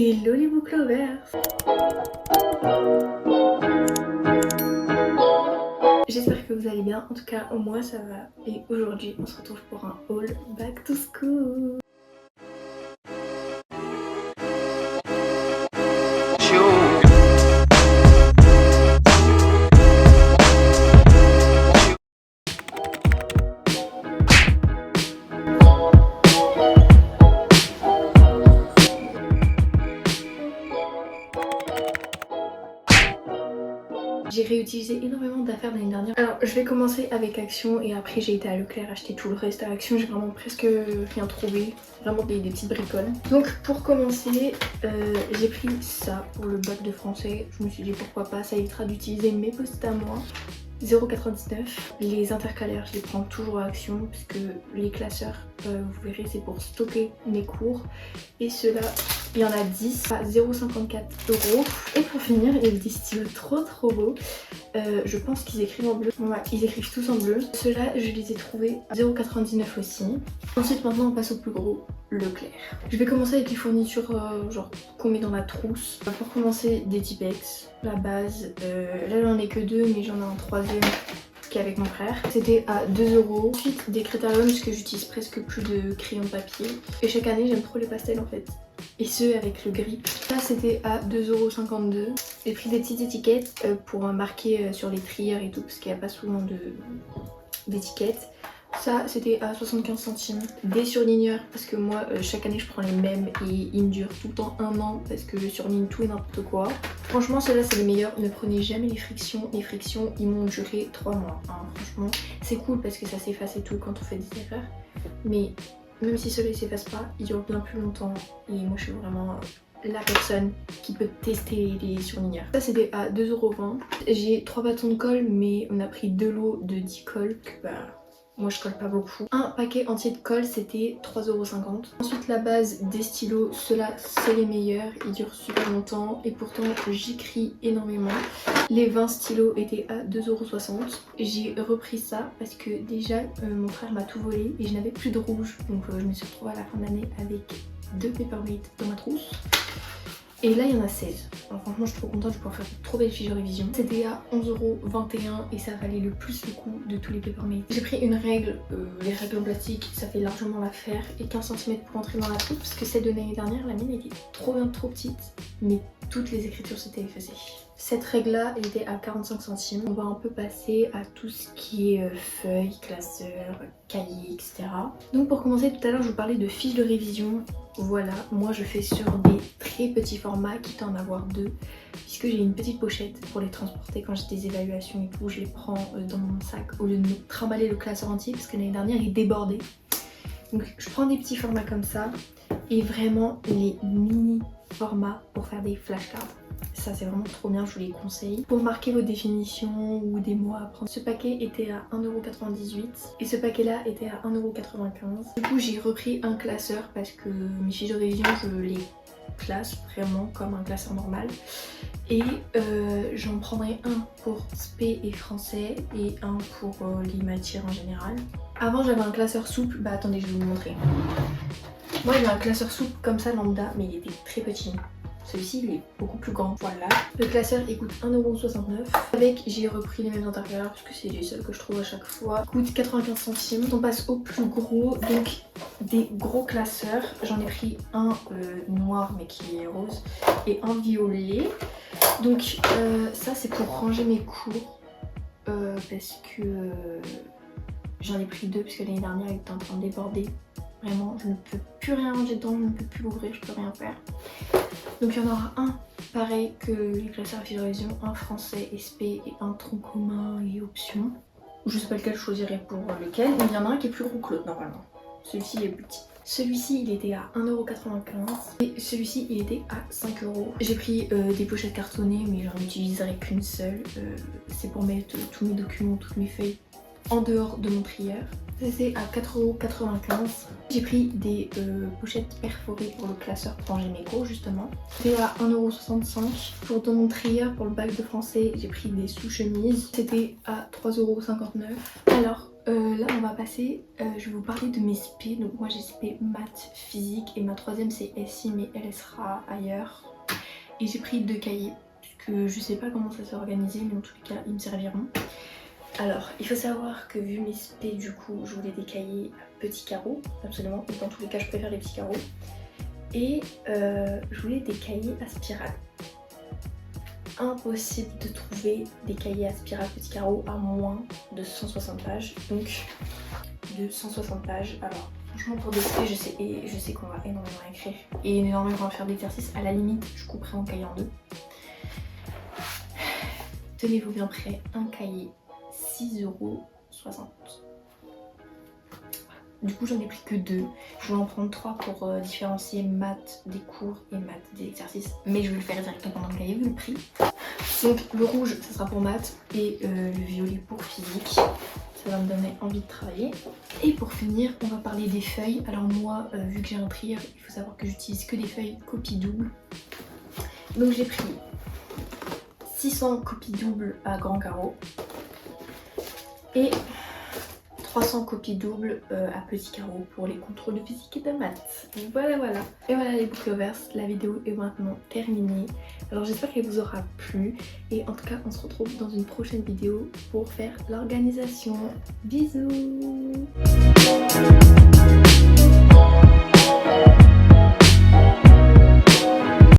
Hello les book lovers! J'espère que vous allez bien, en tout cas moi ça va. Et aujourd'hui on se retrouve pour un haul back to school. J'ai réutilisé énormément d'affaires l'année dernière. Alors je vais commencer avec Action et après j'ai été à Leclerc acheter tout le reste à Action. J'ai vraiment presque rien trouvé, vraiment des petites bricoles. Donc pour commencer, j'ai pris ça pour le bac de français. Je me suis dit pourquoi pas, ça évitera d'utiliser mes post-it à moi. 0,99. Les intercalaires je les prends toujours à Action puisque les classeurs, vous verrez, c'est pour stocker mes cours. Et ceux-là, il y en a 10 à 0,54 €. Et pour finir, il y a des stylos trop beaux. Je pense qu'ils écrivent en bleu. Ouais, ils écrivent tous en bleu. Ceux-là, je les ai trouvés à 0,99 € aussi. Ensuite, maintenant, on passe au plus gros, Leclerc. Je vais commencer avec les fournitures genre qu'on met dans la trousse. Pour commencer, des Tipex, la base. Là, j'en ai que deux, mais j'en ai un troisième qui est avec mon frère. C'était à 2 €. Ensuite, des Critérium, parce que j'utilise presque plus de crayons de papier. Et chaque année, j'aime trop les pastels en fait. Et ceux avec le gris. Là c'était à 2,52 €. J'ai pris des petites étiquettes pour marquer sur les trieurs et tout parce qu'il n'y a pas souvent d'étiquettes. Ça c'était à 75 centimes. Des surligneurs parce que moi chaque année je prends les mêmes et ils me durent tout le temps 1 an parce que je surligne tout et n'importe quoi. Franchement ceux-là c'est les meilleurs, ne prenez jamais les frictions. Les frictions ils m'ont duré 3 mois. Hein. Franchement c'est cool parce que ça s'efface et tout quand on fait des erreurs. Mais même si ceux-là ne s'effacent pas, ils durent bien plus longtemps. Et moi je suis vraiment la personne qui peut tester les surligneurs. Ça c'était à 2,20 €. J'ai 3 bâtons de colle mais on a pris 2 lots de 10 colles. Moi je colle pas beaucoup. Un paquet entier de colle c'était 3,50 €. Ensuite la base des stylos, ceux-là c'est les meilleurs, ils durent super longtemps et pourtant j'écris énormément. Les 20 stylos étaient à 2,60 €. J'ai repris ça parce que déjà mon frère m'a tout volé et je n'avais plus de rouge. Donc je me suis retrouvée à la fin de l'année avec 2 Papermate dans ma trousse. Et là il y en a 16. Alors franchement je suis trop contente, je vais pouvoir faire de trop belles fiches de révision. C'était à 11,21 € et ça valait le plus le coup de tous les Papermate. J'ai pris une règle, les règles en plastique ça fait largement l'affaire, et 15 cm pour entrer dans la troupe parce que celle de l'année dernière, la mienne était trop petite, mais toutes les écritures s'étaient effacées. Cette règle là elle était à 45 centimes. On va un peu passer à tout ce qui est feuilles, classeurs, cahiers, etc. Donc pour commencer, tout à l'heure je vous parlais de fiches de révision. Voilà, moi je fais sur des très petits formats, quitte à en avoir 2, puisque j'ai une petite pochette pour les transporter quand j'ai des évaluations et tout. Je les prends dans mon sac au lieu de me trimballer le classeur entier parce que l'année dernière il débordait. Donc je prends des petits formats comme ça et vraiment les mini formats pour faire des flashcards. Ça c'est vraiment trop bien, je vous les conseille. Pour marquer vos définitions ou des mots à apprendre. Ce paquet était à 1,98 € et ce paquet là était à 1,95 €. Du coup j'ai repris un classeur parce que mes fiches de révision je les classe vraiment comme un classeur normal. Et j'en prendrai un pour spé et français et un pour les matières en général. Avant j'avais un classeur souple, bah attendez je vais vous montrer. Moi il y a un classeur souple comme ça lambda mais il était très petit. Celui-ci il est beaucoup plus grand, voilà. Le classeur il coûte 1,69 €. Avec j'ai repris les mêmes intercalaires parce que c'est les seuls que je trouve à chaque fois. Il coûte 95 centimes. On passe au plus gros, donc des gros classeurs. J'en ai pris un noir mais qui est rose et un violet. Donc ça c'est pour ranger mes cours parce que j'en ai pris 2 parce que l'année dernière il était en train de déborder. Vraiment, je ne peux plus rien ranger dedans, je ne peux plus l'ouvrir, je peux rien faire. Donc il y en aura un pareil que les classeurs fiches de révision, un français SP et un tronc commun et option. Je sais pas lequel je choisirais pour lequel, mais il y en a un qui est plus gros que l'autre normalement. Celui-ci est plus petit. Celui-ci il était à 1,95 € et celui-ci il était à 5 €. J'ai pris des pochettes cartonnées mais j'en utiliserai qu'une seule. C'est pour mettre tous mes documents, toutes mes feuilles en dehors de mon trieur. C'était à 4,95 €. J'ai pris des pochettes perforées pour le classeur pour ranger mes cours justement. C'était à 1,65 €. Pour dans mon trieur pour le bac de français, j'ai pris des sous-chemises. C'était à 3,59 €. Alors là on va passer, je vais vous parler de mes spé. Donc moi j'ai spé maths, physique et ma troisième c'est SI mais elle sera ailleurs. Et j'ai pris 2 cahiers puisque je sais pas comment ça s'est organisé mais en tous les cas ils me serviront. Alors il faut savoir que vu mes spé du coup je voulais des cahiers à petits carreaux absolument, et dans tous les cas je préfère les petits carreaux. Et je voulais des cahiers à spirale. Impossible de trouver des cahiers à spirale petits carreaux à moins de 160 pages. Donc de 160 pages. Alors franchement pour des spé je sais qu'on va énormément écrire et énormément faire d'exercices. À la limite je couperai mon cahier en 2. Tenez-vous bien prêts, un cahier 6,60 €. Du coup j'en ai pris que 2. Je vais en prendre 3 pour différencier maths des cours et maths des exercices. Mais je vais le faire directement dans le cahier vu le prix. Donc le rouge ça sera pour maths et le violet pour physique. Ça va me donner envie de travailler. Et pour finir on va parler des feuilles. Alors moi vu que j'ai un trieur il faut savoir que j'utilise que des feuilles copie double. Donc j'ai pris 600 copies doubles à grand carreau et 300 copies doubles à petits carreaux pour les contrôles de physique et de maths. Voilà. Et voilà les book lovers, la vidéo est maintenant terminée. Alors j'espère qu'elle vous aura plu. Et en tout cas on se retrouve dans une prochaine vidéo pour faire l'organisation. Bisous.